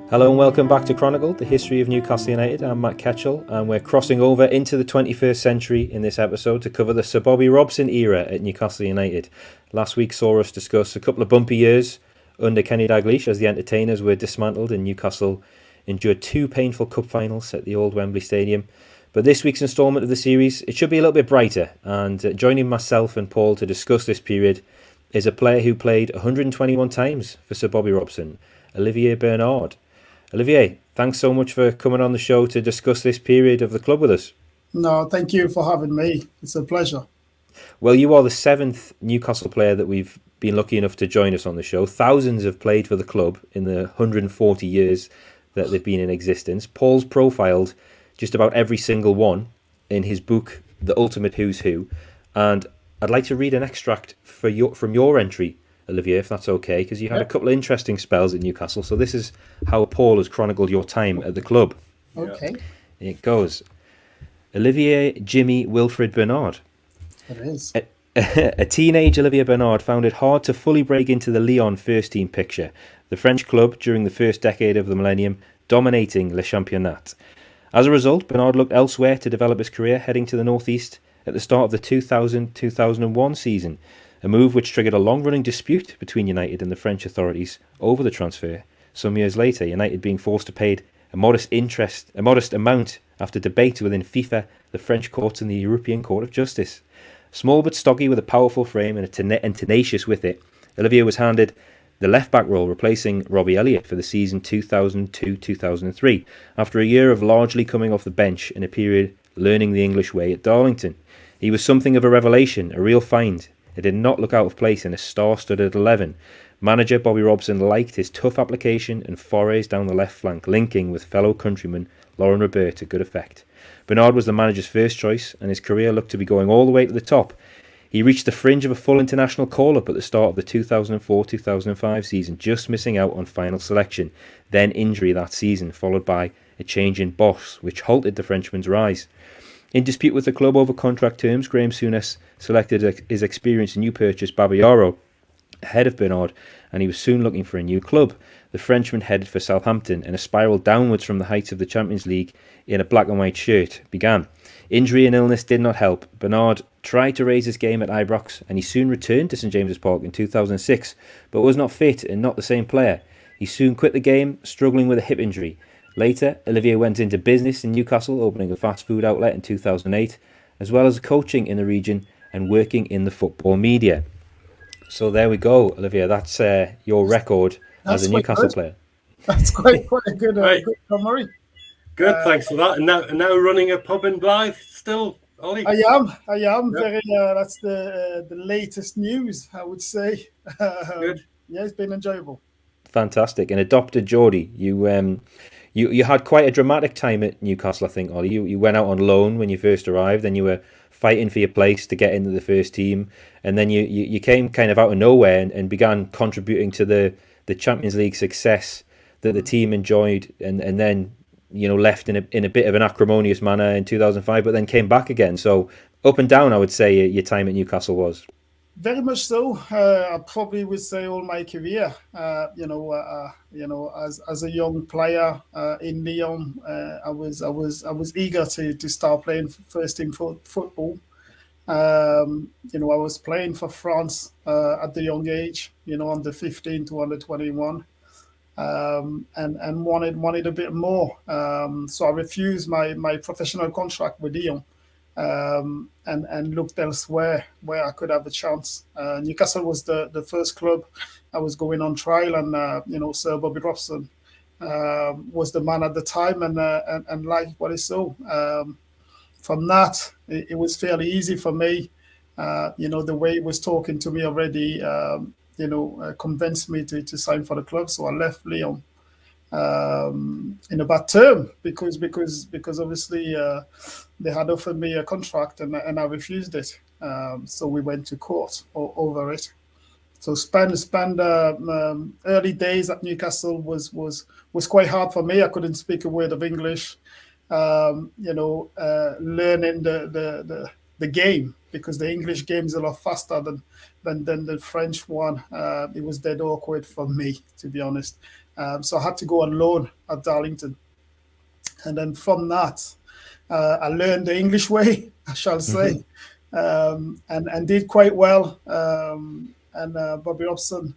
Hello and welcome back to Chronicled, the history of Newcastle United. I'm Matt Ketchell, and we're crossing over into the 21st century in this episode to cover the Sir Bobby Robson era at Newcastle United. Last week saw us discuss a couple of bumpy years under Kenny Dalglish as the entertainers were dismantled and Newcastle endured two painful cup finals at the old Wembley Stadium. But this week's instalment of the series, it should be a little bit brighter, and joining myself and Paul to discuss this period is a player who played 121 times for Sir Bobby Robson, Olivier Bernard. Olivier, thanks so much for coming on the show to discuss this period of the club with us. No, thank you for having me. It's a pleasure. Well, you are the seventh Newcastle player that we've been lucky enough to join us on the show. Thousands have played for the club in the 140 years that they've been in existence. Paul's profiled just about every single one in his book, The Ultimate Who's Who. And I'd like to read an extract from your entry, Olivier, if that's okay, because you had a couple of interesting spells at Newcastle. So this is how Paul has chronicled your time at the club. Okay. It goes. Olivier Jimmy Wilfred Bernard. It is. A teenage Olivier Bernard found it hard to fully break into the Lyon first team picture, the French club during the first decade of the millennium, dominating Le Championnat. As a result, Bernard looked elsewhere to develop his career, heading to the northeast at the start of the 2000-2001 season. A move which triggered a long-running dispute between United and the French authorities over the transfer. Some years later, United being forced to pay a modest amount after debates within FIFA, the French courts and the European Court of Justice. Small but stocky with a powerful frame and tenacious with it, Olivier was handed the left-back role, replacing Robbie Elliott for the season 2002-2003, after a year of largely coming off the bench in a period learning the English way at Darlington. He was something of a revelation, a real find. It did not look out of place in a star-studded 11. Manager Bobby Robson liked his tough application and forays down the left flank, linking with fellow countryman Laurent Robert to good effect. Bernard was the manager's first choice, and his career looked to be going all the way to the top. He reached the fringe of a full international call-up at the start of the 2004-2005 season, just missing out on final selection, then injury that season, followed by a change in boss, which halted the Frenchman's rise. In dispute with the club over contract terms, Graham Souness selected his experienced new purchase Babayaro ahead of Bernard, and he was soon looking for a new club. The Frenchman headed for Southampton, and a spiral downwards from the heights of the Champions League in a black and white shirt began. Injury and illness did not help. Bernard tried to raise his game at Ibrox, and he soon returned to St James's Park in 2006, but was not fit and not the same player. He soon quit the game, struggling with a hip injury. Later, Olivier went into business in Newcastle, opening a fast food outlet in 2008, as well as coaching in the region and working in the football media. So there we go, Olivier. That's your record as a Newcastle player. That's quite a good, good summary. Good, thanks for that. And now running a pub in Blythe still, Ollie? I am. Yep. Very. That's the latest news, I would say. Good. Yeah, it's been enjoyable. Fantastic. And adopted Geordie. You had quite a dramatic time at Newcastle, I think, Ollie. You went out on loan when you first arrived, and you were fighting for your place to get into the first team, and then you came kind of out of nowhere and began contributing to the Champions League success that the team enjoyed, and then left in a bit of an acrimonious manner in 2005, but then came back again. So up and down, I would say your time at Newcastle was. Very much so. I probably would say all my career. As a young player in Lyon, I was eager to start playing first team football. I was playing for France at the young age. Under 15 to under 21, and wanted a bit more. So I refused my professional contract with Lyon. And looked elsewhere where I could have a chance. Newcastle was the first club I was going on trial, and Sir Bobby Robson was the man at the time, and liked what he saw. From that, it was fairly easy for me. The way he was talking to me already, convinced me to sign for the club. So I left Lyon in a bad term because obviously they had offered me a contract and I refused it. So we went to court over it. So spend early days at Newcastle was quite hard for me. I couldn't speak a word of English. Learning the game because the English game is a lot faster than the French one. It was dead awkward for me, to be honest. So I had to go on loan at Darlington. And then from that, I learned the English way, I shall say, and did quite well. And Bobby Robson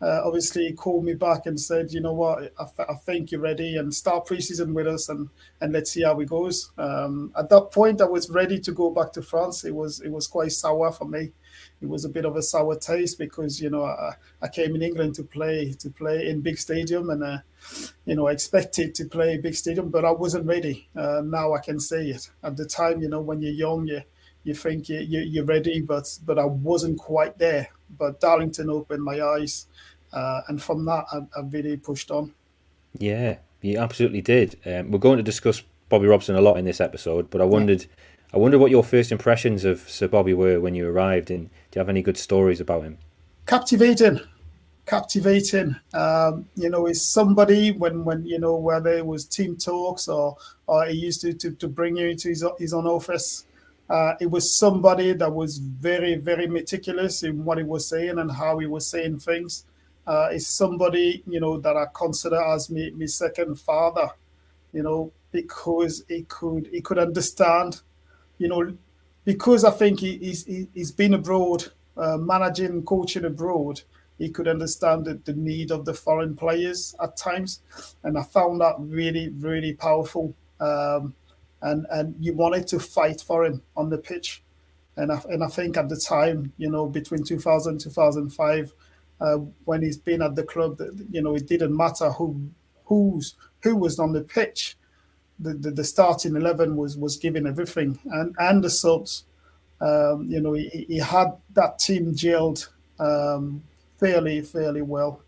obviously called me back and said, you know what, I think you're ready, and start preseason with us, and let's see how it goes. At that point, I was ready to go back to France. It was quite sour for me. It was a bit of a sour taste because, you know, I came in England to play in big stadium, and you know, I expected to play big stadium, but I wasn't ready. Now I can say it. At the time, you know, when you're young, you think you're ready, but I wasn't quite there. But Darlington opened my eyes, and from that, I really pushed on. Yeah, you absolutely did. We're going to discuss Bobby Robson a lot in this episode, but I wondered what your first impressions of Sir Bobby were when you arrived, and do you have any good stories about him? Captivating. You know, is somebody when you know, whether it was team talks or he used to bring you into his own office. It was somebody that was very, very meticulous in what he was saying and how he was saying things. It's somebody, you know, that I consider as my second father, you know, because he could understand, you know, because I think he's been abroad, managing and coaching abroad. He could understand the need of the foreign players at times, and I found that really, really powerful. And you wanted to fight for him on the pitch, and I think at the time, you know, between 2000 and 2005, when he's been at the club, you know, it didn't matter who was on the pitch. The starting 11 was giving everything, and the subs. You know, he had that team gelled fairly well.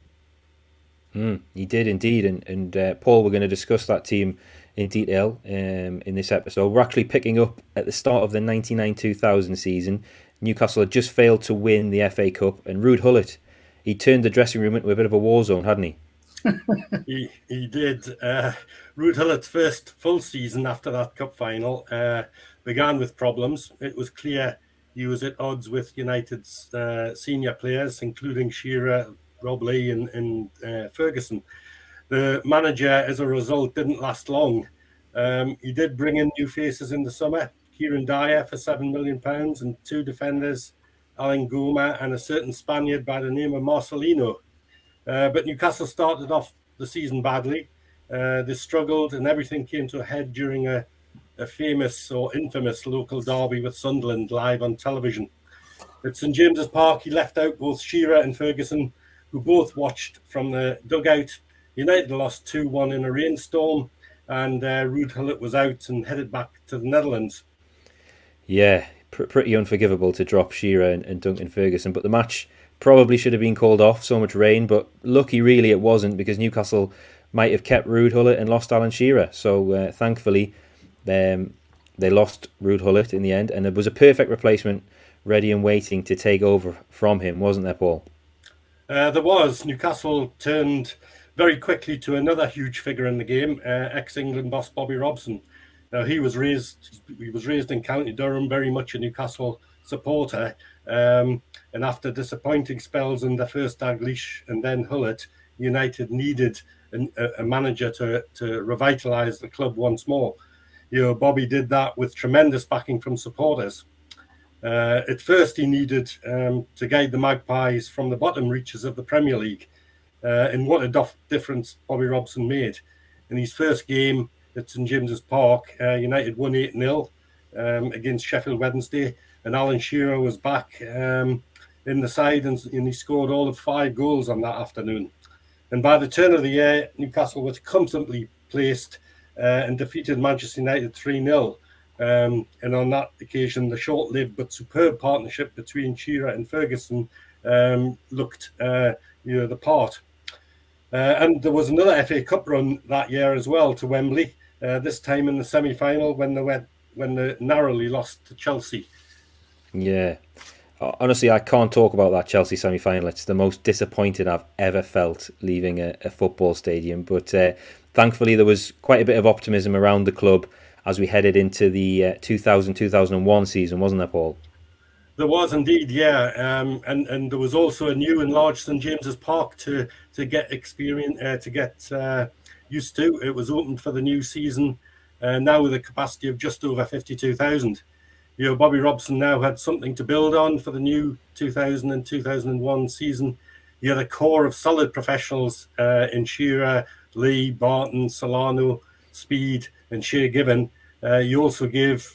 He did indeed, and Paul, we're going to discuss that team in detail in this episode. We're actually picking up at the start of the 99-2000 season. Newcastle had just failed to win the FA Cup, and Ruud Gullit, he turned the dressing room into a bit of a war zone, hadn't he? He did. Ruud Gullit's first full season after that cup final began with problems. It was clear he was at odds with United's senior players, including Shearer, Rob Lee and Ferguson. The manager, as a result, didn't last long. He did bring in new faces in the summer, Kieran Dyer for £7 million and two defenders, Alan Goma and a certain Spaniard by the name of Marcelino. But Newcastle started off the season badly. They struggled, and everything came to a head during a famous or infamous local derby with Sunderland live on television. At St James's Park, he left out both Shearer and Ferguson, who both watched from the dugout. United lost 2-1 in a rainstorm, and Ruud Gullit was out and headed back to the Netherlands. Yeah, pretty unforgivable to drop Shearer and Duncan Ferguson, but the match probably should have been called off, so much rain, but lucky really it wasn't, because Newcastle might have kept Ruud Gullit and lost Alan Shearer. So thankfully they lost Ruud Gullit in the end, and it was a perfect replacement ready and waiting to take over from him, wasn't there, Paul? There was. Newcastle turned very quickly to another huge figure in the game, ex-England boss Bobby Robson. Now, he was raised in County Durham, very much a Newcastle supporter, and after disappointing spells under first Dalglish and then Gullit, United needed a manager to revitalise the club once more. You know, Bobby did that with tremendous backing from supporters. At first, he needed to guide the Magpies from the bottom reaches of the Premier League. And what a difference Bobby Robson made. In his first game at St James's Park, United won 8-0 against Sheffield Wednesday, and Alan Shearer was back in the side, and he scored all of 5 goals on that afternoon. And by the turn of the year, Newcastle was comfortably placed and defeated Manchester United 3-0. And on that occasion, the short-lived but superb partnership between Shearer and Ferguson looked the part. And there was another FA Cup run that year as well to Wembley, this time in the semi-final when they narrowly lost to Chelsea. Yeah. Honestly, I can't talk about that Chelsea semi-final. It's the most disappointed I've ever felt leaving a football stadium. But thankfully, there was quite a bit of optimism around the club as we headed into the 2000-2001 season, wasn't there, Paul? There was indeed, yeah, and there was also a new enlarged St James's Park to get experience to get used to. It was opened for the new season, now with a capacity of just over 52,000. Bobby Robson now had something to build on for the new 2000 and 2001 season. He had a core of solid professionals in Shearer, Lee, Barton, Solano, Speed, and Shea Given. You also gave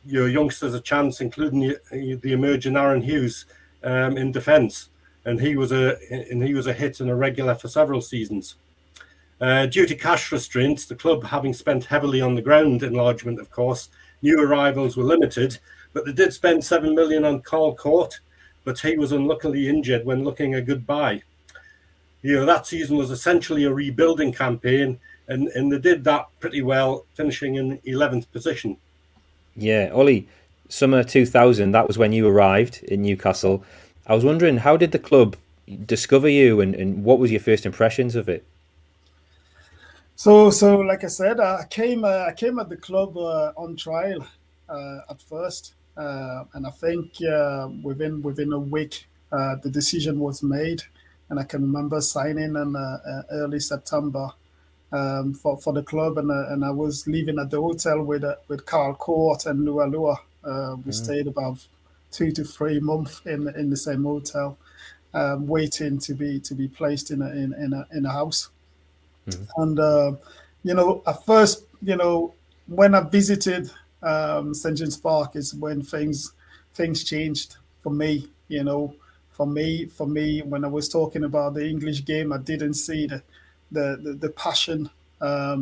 your youngsters a chance, including the emerging Aaron Hughes in defence, and he was a hit and a regular for several seasons. Due to cash restraints, the club having spent heavily on the ground enlargement, of course, new arrivals were limited, but they did spend $7 million on Carl Court, but he was unluckily injured when looking a goodbye. That season was essentially a rebuilding campaign, and they did that pretty well, finishing in 11th position. Yeah, Ollie, summer 2000, that was when you arrived in Newcastle. I was wondering, how did the club discover you, and what was your first impressions of it? So like I said, I came at the club on trial at first, and I think within a week the decision was made, and I can remember signing in early September for the club, and I was living at the hotel with Carl Court and Lua Lua. We stayed about 2 to 3 months in the same hotel, waiting to be placed in a house. And at first, when I visited St James Park is when things changed for me. For me, when I was talking about the English game, I didn't see the passion. I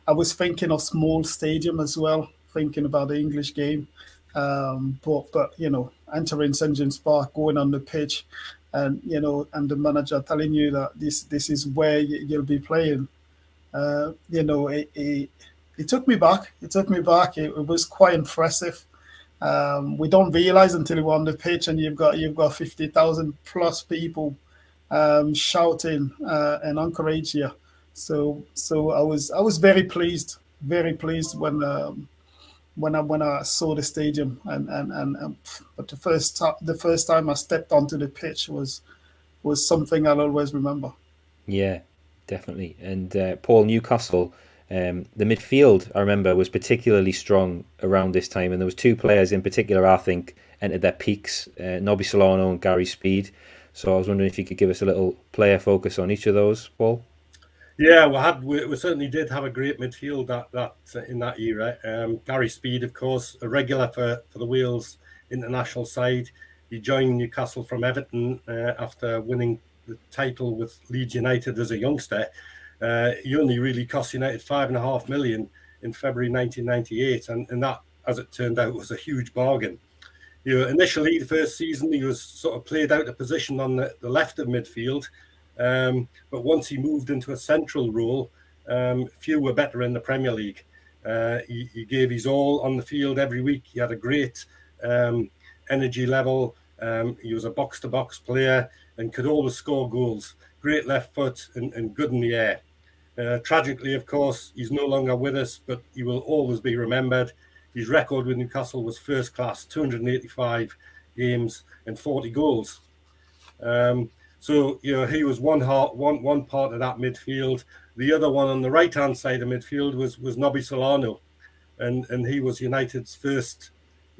was thinking of small stadium as well, thinking about the English game. But entering St James Park, going on the pitch, and and the manager telling you that this is where you'll be playing. It took me back. It was quite impressive. We don't realize until you're on the pitch and you've got 50,000 plus people shouting and encourage you. So I was very pleased when I saw the stadium, but the first time I stepped onto the pitch was something I'll always remember. Yeah, definitely. And Paul, Newcastle, the midfield, I remember, was particularly strong around this time, and there was 2 players in particular I think entered their peaks, Nobby Solano and Gary Speed. So I was wondering if you could give us a little player focus on each of those, Paul. Yeah, we certainly did have a great midfield that in that era. Gary Speed, of course, a regular for the Wales international side. He joined Newcastle from Everton after winning the title with Leeds United as a youngster. He only really cost United $5.5 million in February 1998, and that, as it turned out, was a huge bargain. Initially, the first season, he was sort of played out of position on the left of midfield. But once he moved into a central role, few were better in the Premier League. He gave his all on the field every week. He had a great energy level. He was a box-to-box player and could always score goals. Great left foot and good in the air. Tragically, of course, he's no longer with us, but he will always be remembered. His record with Newcastle was first class, 285 games and 40 goals. So he was one part of that midfield. The other one on the right hand side of midfield was Nobby Solano, and he was United's first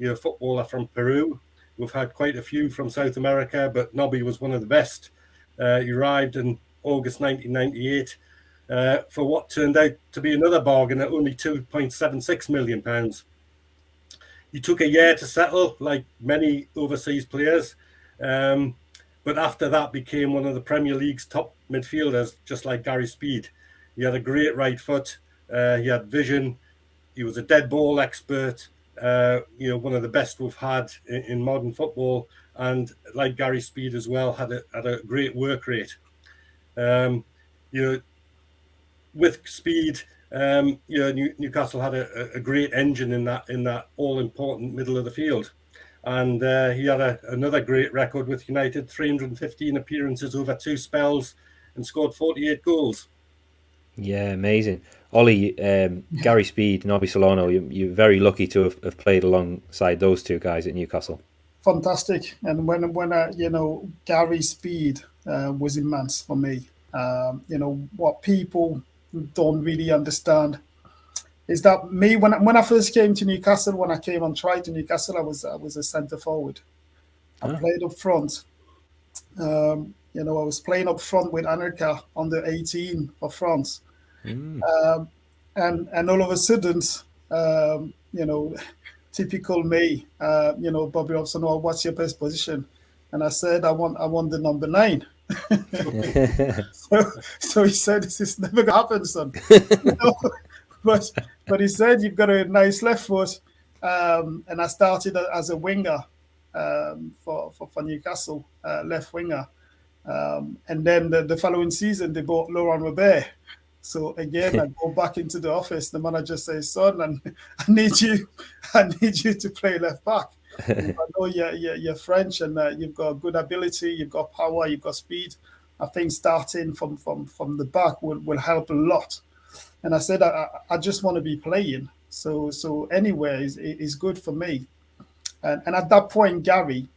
footballer from Peru. We've had quite a few from South America, but Nobby was one of the best. He arrived in August 1998 for what turned out to be another bargain at only £2.76 million. He took a year to settle, like many overseas players. But after that became one of the Premier League's top midfielders, just like Gary Speed. He had a great right foot. He had vision. He was a dead ball expert. One of the best we've had in modern football. And like Gary Speed as well, had a great work rate. With Speed, Newcastle had a great engine in that all important middle of the field. And he had another great record with United, 315 appearances over 2 spells and scored 48 goals. Yeah, amazing. Ollie, Gary Speed, Nobby Solano, you're very lucky to have played alongside those 2 guys at Newcastle. fantastic. And when Gary's speed was immense for me. What people don't really understand is that me when I first came to Newcastle, when I came on trial to Newcastle, I was a centre forward. I played up front. I was playing up front with Anelka under 18 for France. And all of a sudden, typical me, Bobby Robson, oh, what's your best position? And I said, I want the number 9. so he said, this is never gonna happen, son. But he said, you've got a nice left foot. And I started as a winger for Newcastle, left winger. And then the following season, they bought Laurent Robert. So again, I go back into the office. The manager says, "Son, and I need you to play left back. I know you're French and you've got good ability, you've got power, you've got speed. I think starting from the back will help a lot." And I said, I just want to be playing. So anywhere is good for me. And at that point, Gary,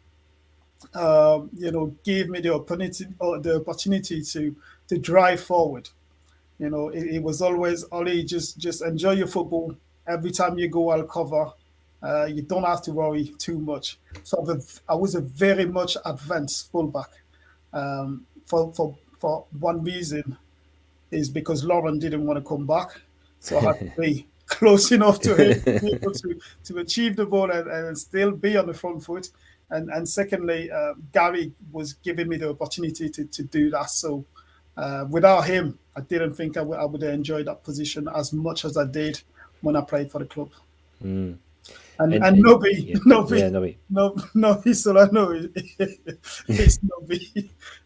gave me the opportunity to drive forward. It was always, Ollie, just enjoy your football. Every time you go, I'll cover. You don't have to worry too much. So I was a very much advanced fullback. For one reason is because Lauren didn't want to come back, so I had to be close enough to him to be able to achieve the ball and still be on the front foot. And secondly, Gary was giving me the opportunity to do that. So without him, I didn't think I would enjoy that position as much as I did when I played for the club. And Nobby Solano is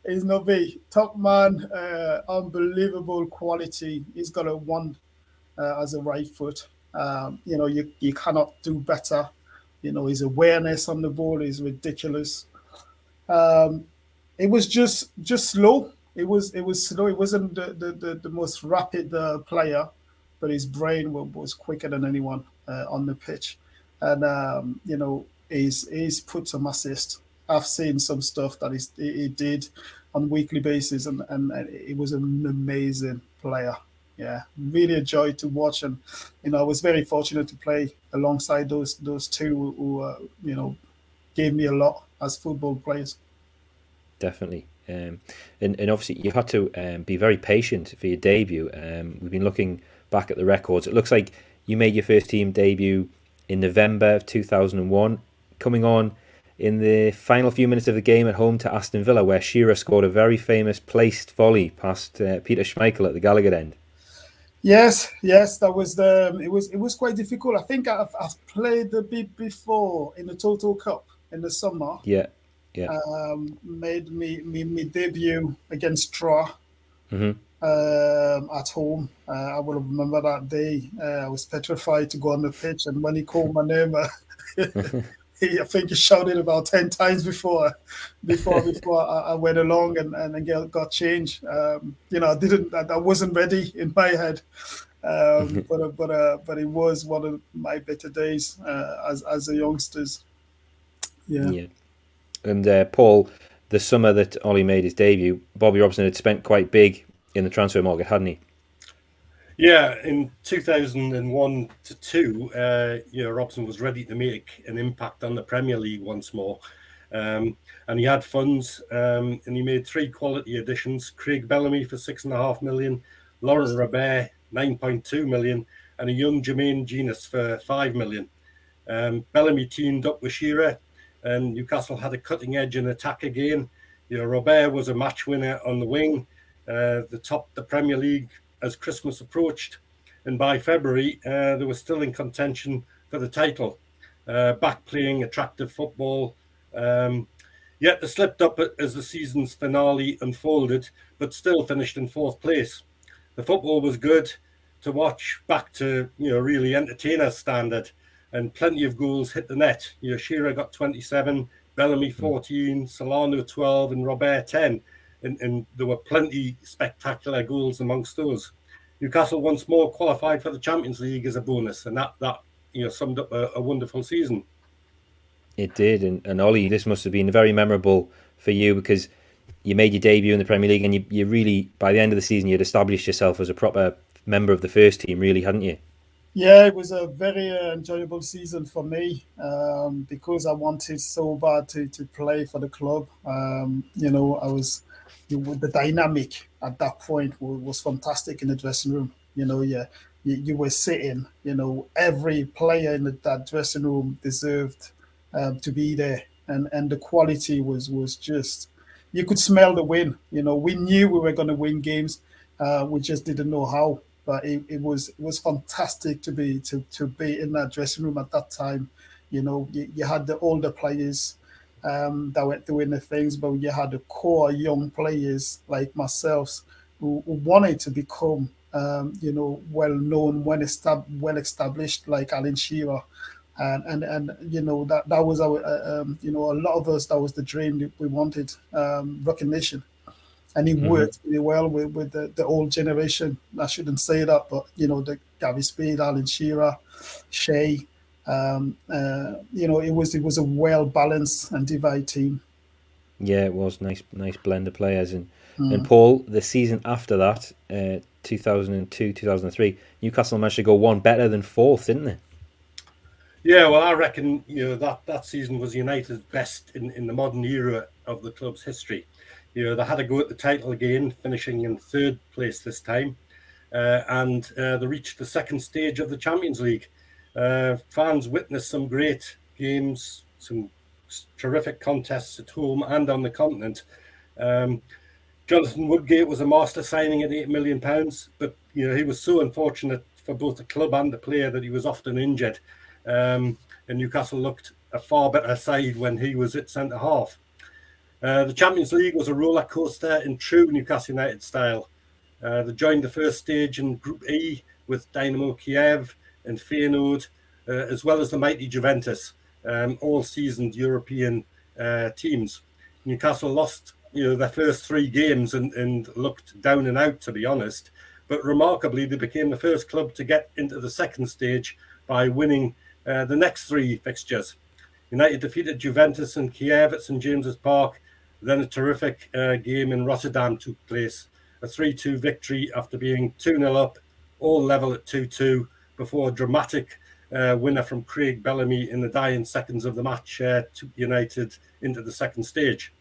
Nobby. Top man, unbelievable quality. He's got a one as a right foot. You cannot do better. His awareness on the ball is ridiculous. It was just slow. It was slow. It wasn't the most rapid player, but his brain was quicker than anyone on the pitch. And he's put some assist. I've seen some stuff that he did on a weekly basis, and it was an amazing player. Yeah, really enjoyed to watch, and I was very fortunate to play alongside those two who gave me a lot as football players. Definitely. And obviously you had to be very patient for your debut. We've been looking back at the records. It looks like you made your first team debut in November of 2001, coming on in the final few minutes of the game at home to Aston Villa, where Shearer scored a very famous placed volley past Peter Schmeichel at the Gallagher end. Yes, that was it was quite difficult. I think I've played the bit before in the Total Cup in the summer. Yeah. Made me debut against Troyes at home. I will remember that day. I was petrified to go on the pitch, and when he called my name, I think he shouted about 10 times before I went along and got changed. I wasn't ready in my head, but it was one of my better days as a youngsters. Yeah. And Paul, the summer that Ollie made his debut, Bobby Robson had spent quite big in the transfer market, hadn't he? Yeah, in 2001 to 2, Robson was ready to make an impact on the Premier League once more. And he had funds, and he made 3 quality additions: Craig Bellamy for $6.5 million, Laurent Robert 9.2 million, and a young Jermaine Genius for $5 million. Bellamy teamed up with Shearer, and Newcastle had a cutting edge in attack again. Robert was a match winner on the wing, the top the Premier League as Christmas approached, and by February they were still in contention for the title, back playing attractive football. Yet they slipped up as the season's finale unfolded, but still finished in 4th place. The football was good to watch, back to really entertainer standard, and plenty of goals hit the net. Shearer got 27, Bellamy 14, Solano 12, and Robert 10. And there were plenty spectacular goals amongst those. Newcastle once more qualified for the Champions League as a bonus, and that summed up a wonderful season. It did, and Ollie, this must have been very memorable for you because you made your debut in the Premier League, and you really, by the end of the season, you'd established yourself as a proper member of the first team, really, hadn't you? Yeah, it was a very enjoyable season for me because I wanted so bad to play for the club. I was the dynamic at that point was fantastic in the dressing room. You were sitting. Every player in that dressing room deserved to be there, and the quality was just you could smell the win. We knew we were going to win games, we just didn't know how. But it was fantastic to be in that dressing room at that time. You had the older players that were doing the things, but you had the core young players like myself who wanted to become, well known, well established, like Alan Shearer, and that was our, a lot of us, that was the dream that we wanted, recognition. And he worked really well with the old generation. I shouldn't say that, but the Gary Speed, Alan Shearer, Shea. It was a well balanced and divided team. Yeah, it was nice blend of players, and Paul, the season after that, 2002, 2003, Newcastle managed to go one better than fourth, didn't they? Yeah, well, I reckon that season was United's best in the modern era of the club's history. They had a go at the title again, finishing in third place this time, and they reached the second stage of the Champions League. Fans witnessed some great games, some terrific contests at home and on the continent. Jonathan Woodgate was a master signing at £8 million, but he was so unfortunate for both the club and the player that he was often injured. And Newcastle looked a far better side when he was at centre half. The Champions League was a roller coaster in true Newcastle United style. They joined the first stage in Group E with Dynamo Kiev and Feyenoord, as well as the mighty Juventus, all seasoned European teams. Newcastle lost their first three games and looked down and out, to be honest. But remarkably, they became the first club to get into the second stage by winning the next three fixtures. United defeated Juventus and Kiev at St James's Park. Then a terrific game in Rotterdam took place. A 3-2 victory after being 2-0 up, all level at 2-2, before a dramatic winner from Craig Bellamy in the dying seconds of the match took United into the second stage.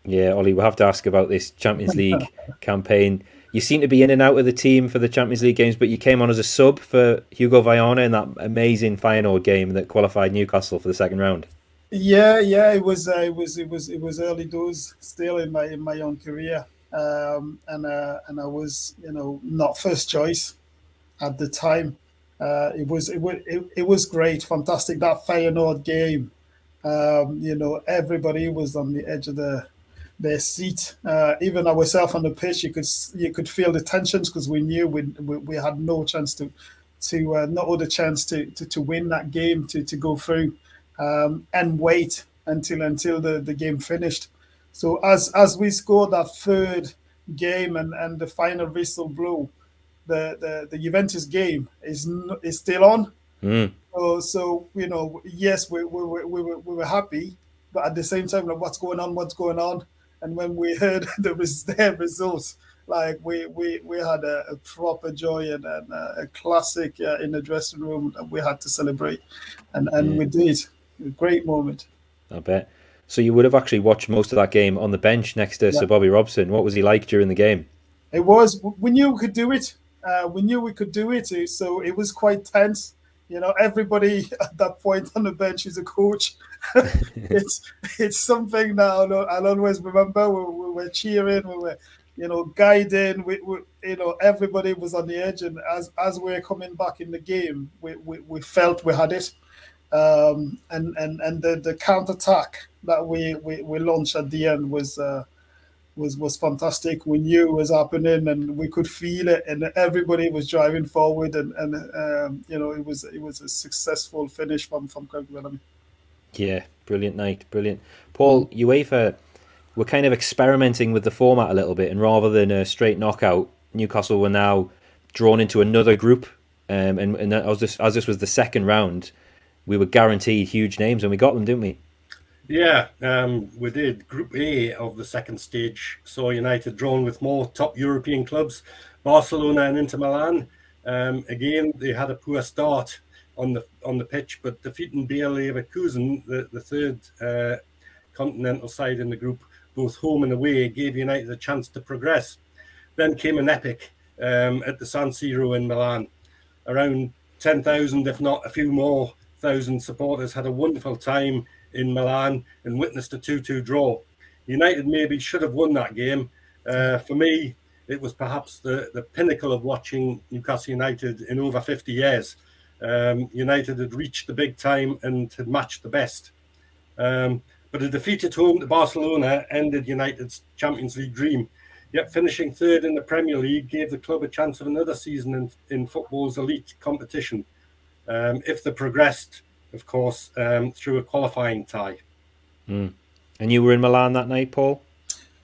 Yeah, Ollie, we'll have to ask about this Champions League campaign. You seem to be in and out of the team for the Champions League games, but you came on as a sub for Hugo Viana in that amazing Feyenoord game that qualified Newcastle for the second round. Yeah, it was early doors still in my young career, and I was not first choice at the time. It was great, fantastic, that Feyenoord game. Everybody was on the edge of their seat. Even ourselves on the pitch, you could feel the tensions because we knew we had no chance to not other chance to win that game, to go through, and wait until the game finished. So as we scored that third game and the final whistle blew, the Juventus game is still on. So yes, we were happy, but at the same time, like, what's going on? And when we heard their results, like we had a proper joy and a classic in the dressing room that we had to celebrate, and we did. A great moment. I bet. So you would have actually watched most of that game on the bench next to Sir Bobby Robson. What was he like during the game? It was. We knew we could do it. So it was quite tense. Everybody at that point on the bench is a coach. It's something that I'll always remember. We were cheering, we were, guiding. We everybody was on the edge, and as we were coming back in the game, we felt we had it. And the counter-attack that we launched at the end was fantastic. We knew it was happening, and we could feel it, and everybody was driving forward, and it was a successful finish from Craig Bellamy. Yeah, brilliant night, brilliant. Paul, UEFA were kind of experimenting with the format a little bit, and rather than a straight knockout, Newcastle were now drawn into another group, and as this was the second round, we were guaranteed huge names, and we got them, didn't we? Yeah, we did. Group A of the second stage saw United drawn with more top European clubs, Barcelona and Inter Milan. Again, they had a poor start on the pitch, but defeating Bayer Leverkusen, the third continental side in the group, both home and away, gave United a chance to progress. Then came an epic at the San Siro in Milan. Around 10,000, if not a few more thousand supporters had a wonderful time in Milan and witnessed a 2-2 draw. United maybe should have won that game. For me, it was perhaps the pinnacle of watching Newcastle United in over 50 years. United had reached the big time and had matched the best. But a defeat at home to Barcelona ended United's Champions League dream. Yet finishing third in the Premier League gave the club a chance of another season in football's elite competition, if they progressed, of course, through a qualifying tie. And you were in Milan that night, Paul?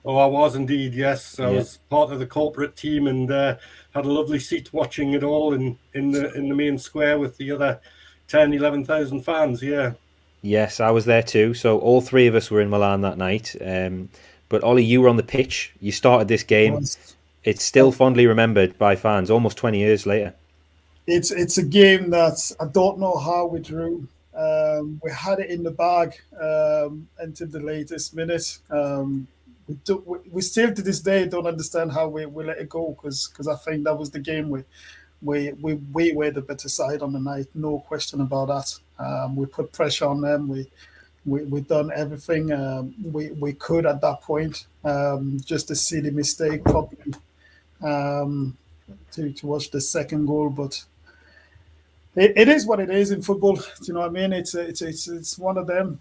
Oh, I was indeed, yes. I was part of the corporate team and had a lovely seat watching it all in the main square with the other 10, 11,000 fans, yeah. Yes, I was there too. So all three of us were in Milan that night. But Ollie, you were on the pitch. You started this game. It's still fondly remembered by fans almost 20 years later. It's a game that I don't know how we drew. We had it in the bag until the latest minute. We still to this day don't understand how we let it go because I think that was the game we were the better side on the night, no question about that. We put pressure on them. We done everything we could at that point. Just a silly mistake probably to watch the second goal, but it is what it is in football. Do you know what I mean? It's one of them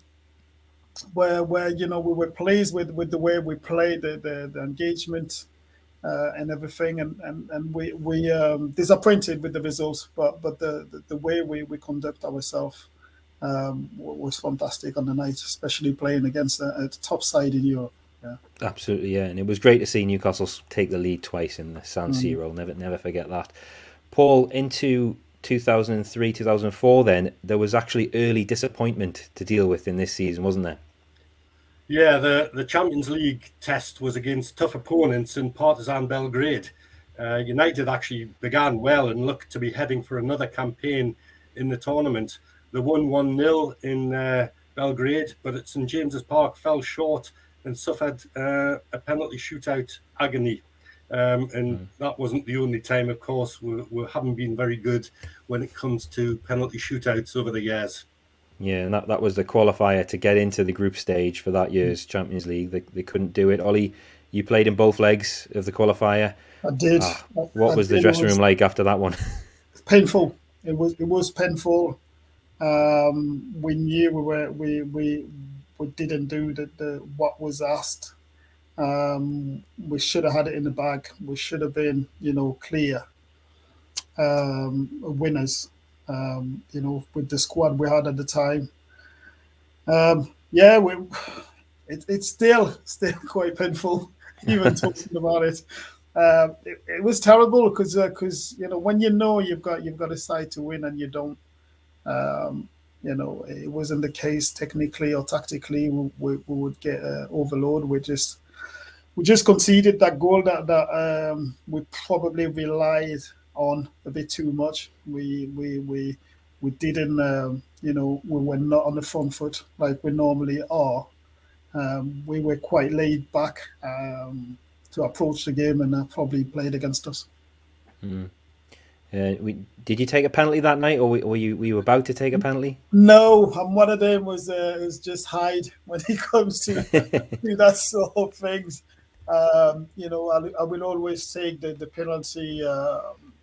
where we were pleased with the way we played, the engagement and everything, and we disappointed with the results, but the way we conduct ourselves was fantastic on the night, especially playing against a top side in Europe. Yeah, absolutely, yeah, and it was great to see Newcastle take the lead twice in the San Siro. Never forget that. Paul, into 2003, 2004, then there was actually early disappointment to deal with in this season, wasn't there? Yeah, the Champions League test was against tough opponents in Partizan Belgrade. United actually began well and looked to be heading for another campaign in the tournament. They won 1-0 in Belgrade, but at St James's Park fell short and suffered a penalty shootout agony. And that wasn't the only time, of course. We haven't been very good when it comes to penalty shootouts over the years. Yeah, and that was the qualifier to get into the group stage for that year's Champions League. They couldn't do it. Ollie, you played in both legs of the qualifier. I did. What was the dressing room like after that one? Painful. It was painful. We knew we didn't do the what was asked. We should have had it in the bag. We should have been, clear winners. With the squad we had at the time. It's still quite painful, even talking about it. It was terrible because when you've got a side to win and you don't, it wasn't the case technically or tactically. We would get overload. We just conceded that goal that we probably relied on a bit too much. We didn't, we were not on the front foot like we normally are. We were quite laid back to approach the game, and that probably played against us. Did you take a penalty that night, or were you about to take a penalty? No, I'm one of them was just hide when it comes to that sort of things. I will always take the penalty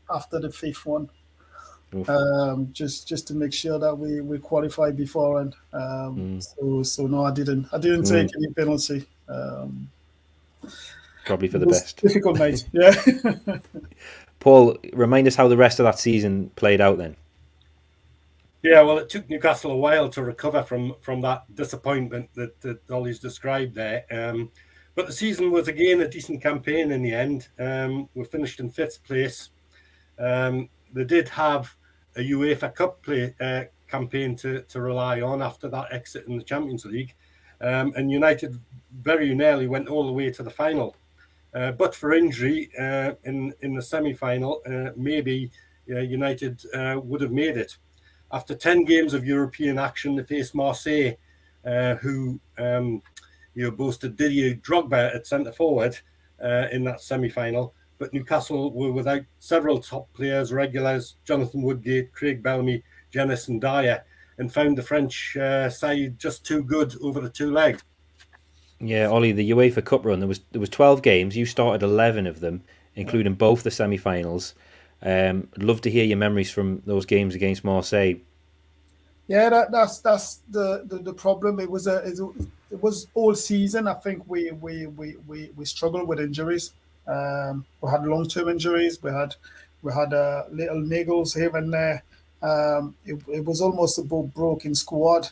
after the fifth one, just to make sure that we qualify beforehand. So no, I didn't take any penalty. Probably for the best. Difficult night, yeah. Paul, remind us how the rest of that season played out then. Yeah, well, it took Newcastle a while to recover from that disappointment that Ollie's described there. But the season was again a decent campaign in the end. We finished in 5th place. They did have a UEFA Cup campaign to rely on after that exit in the Champions League. And United very nearly went all the way to the final. But for injury in the semi-final, maybe United would have made it. After 10 games of European action, they faced Marseille, who boasted Didier Drogba at centre-forward in that semi-final. But Newcastle were without several top players, regulars, Jonathan Woodgate, Craig Bellamy, Jenis and Dyer, and found the French side just too good over the two legs. Yeah, Ollie, the UEFA Cup run, there was 12 games. You started 11 of them, including both the semi-finals. I'd love to hear your memories from those games against Marseille. Yeah, that's the problem. It was all season. I think we struggled with injuries. We had long-term injuries. We had little niggles here and there. It was almost a broken squad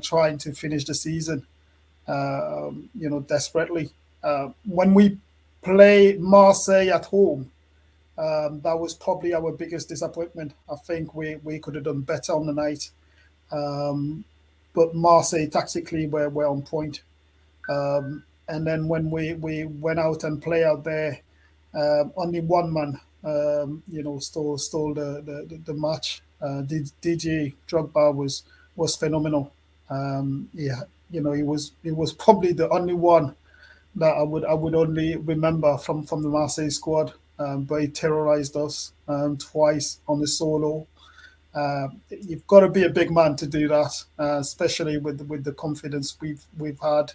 trying to finish the season. Desperately. When we play Marseille at home, that was probably our biggest disappointment. I think we could have done better on the night. But Marseille tactically were on point. And then when we went out and play out there, only one man, stole the match. DJ Drogba was phenomenal. He was probably the only one that I would only remember from the Marseille squad. But he terrorized us twice on the solo. You've got to be a big man to do that, especially with the confidence we've had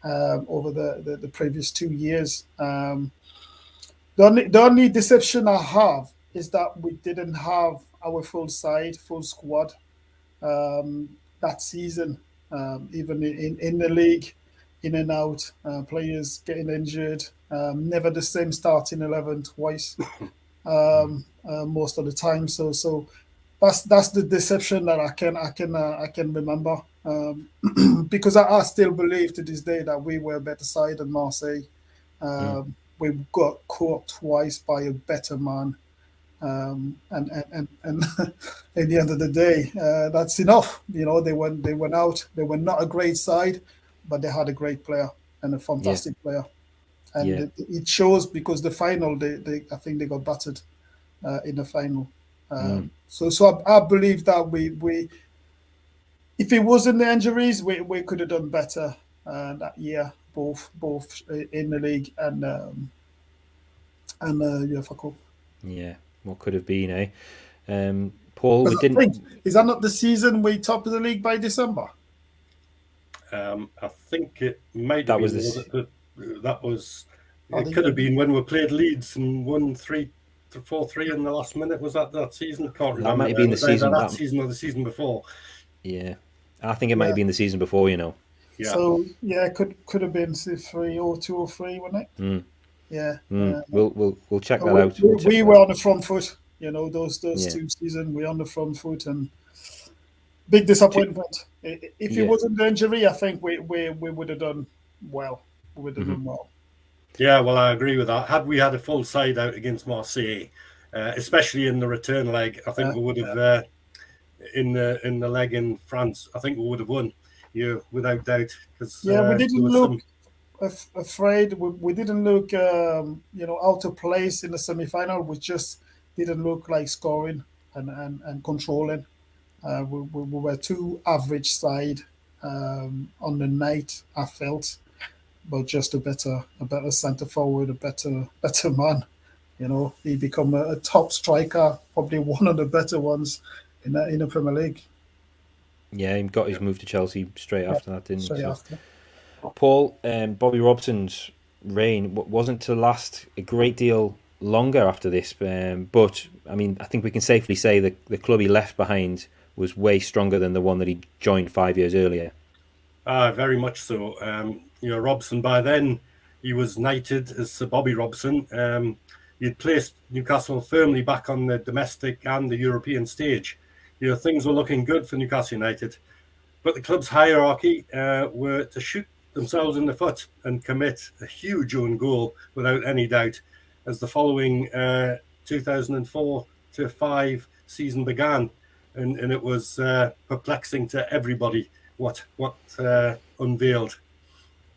over the previous 2 years. The only deception I have is that we didn't have our full squad that season. Even in the league, in and out, players getting injured, never the same starting 11 twice, most of the time. So that's the deception that I can remember, because I still believe to this day that we were a better side than Marseille. We got caught twice by a better man. And at the end of the day, that's enough. They went out. They were not a great side, but they had a great player and a fantastic player, and it shows because the final, I think they got battered in the final. So I believe that we if it wasn't the injuries, we could have done better that year, both in the league and UEFA Cup. Yeah. What could have been, eh? Paul, is that not the season we top of the league by December? I think it might have been. That was. It could have been when we played Leeds and won 4-3 in the last minute. Was that season? Can't remember. That might have been the season. That season or the season before. Yeah, I think it might have been the season before. Yeah. So it could have been 3 or 2 or 3, wasn't it? Yeah. We'll check that out. We were on the front foot, those 2 seasons. We're on the front foot, and big disappointment. If it wasn't the injury, I think we would have done well. Yeah, well, I agree with that. Had we had a full side out against Marseille, especially in the return leg, I think we would have. In the leg in France, I think we would have won. Without doubt. We didn't look afraid. We didn't look, out of place in the semi-final. We just didn't look like scoring and controlling. We were too average side on the night, I felt, but just a better centre forward, a better man. He become a top striker, probably one of the better ones in the Premier League. Yeah, he got his move to Chelsea straight after that, didn't he? After. Paul, Bobby Robson's reign wasn't to last a great deal longer after this, but I think we can safely say that the club he left behind was way stronger than the one that he joined 5 years earlier. Very much so. Robson, by then, he was knighted as Sir Bobby Robson. He'd placed Newcastle firmly back on the domestic and the European stage. Things were looking good for Newcastle United, but the club's hierarchy were to shoot themselves in the foot and commit a huge own goal without any doubt as the following 2004-5 season began. and it was perplexing to everybody what unveiled.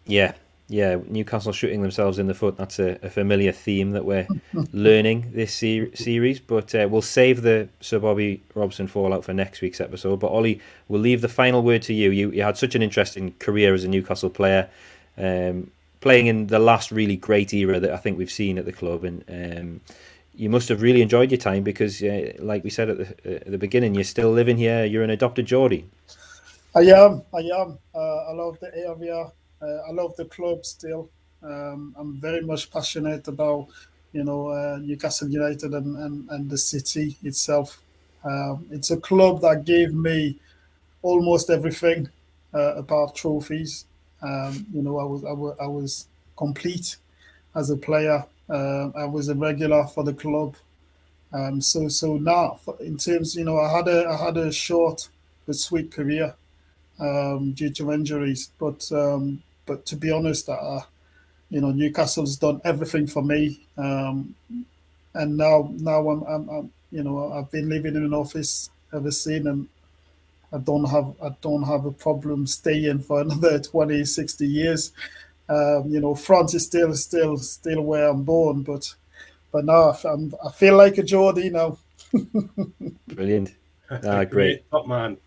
Yeah, Newcastle shooting themselves in the foot. That's a familiar theme that we're learning this series. But we'll save the Sir Bobby Robson fallout for next week's episode. But Ollie, we'll leave the final word to you. You had such an interesting career as a Newcastle player, playing in the last really great era that I think we've seen at the club. And you must have really enjoyed your time because, like we said at the beginning, you're still living here. You're an adopted Geordie. I am. I love the area. I love the club still. I'm very much passionate about, Newcastle United and the city itself. It's a club that gave me almost everything apart trophies. I was complete as a player. I was a regular for the club. So now, in terms, I had a short but sweet career due to injuries, but to be honest, Newcastle's done everything for me, and now I'm I've been living in an office ever since, and I don't have a problem staying for another 20, 60 years. France is still where I'm born, but now I feel like a Geordie now. Brilliant. Great. Top man.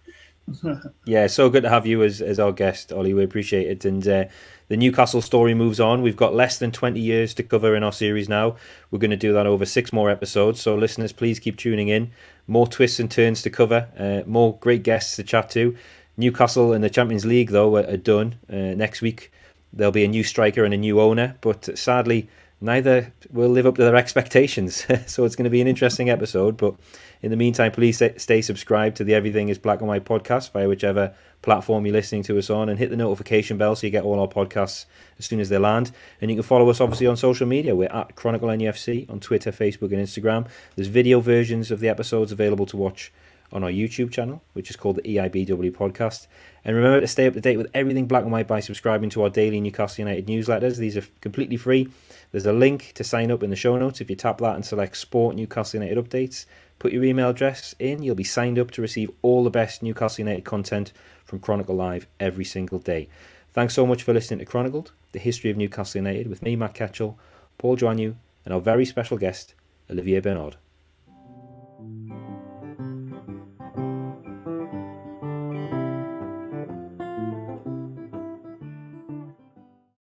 Yeah, so good to have you as our guest, Ollie. We appreciate it. And the Newcastle story moves on. We've got less than 20 years to cover in our series now. We're going to do that over 6 more episodes. So listeners, please keep tuning in. More twists and turns to cover. More great guests to chat to. Newcastle in the Champions League, though, are done. Next week, there'll be a new striker and a new owner. But sadly, neither will live up to their expectations. So it's going to be an interesting episode. But in the meantime, please stay subscribed to the Everything is Black and White podcast via whichever platform you're listening to us on, and hit the notification bell so you get all our podcasts as soon as they land. And you can follow us obviously on social media. We're at Chronicle NUFC on Twitter, Facebook and Instagram. There's video versions of the episodes available to watch on our YouTube channel, which is called the EIBWpodcast. And remember to stay up to date with everything black and white by subscribing to our daily Newcastle United newsletters. These are completely free. There's a link to sign up in the show notes. If you tap that and select Sport Newcastle United Updates, put your email address in, you'll be signed up to receive all the best Newcastle United content from Chronicle Live every single day. Thanks so much for listening to Chronicled, the history of Newcastle United, with me, Matt Ketchell, Paul Joannou, and our very special guest, Olivier Bernard.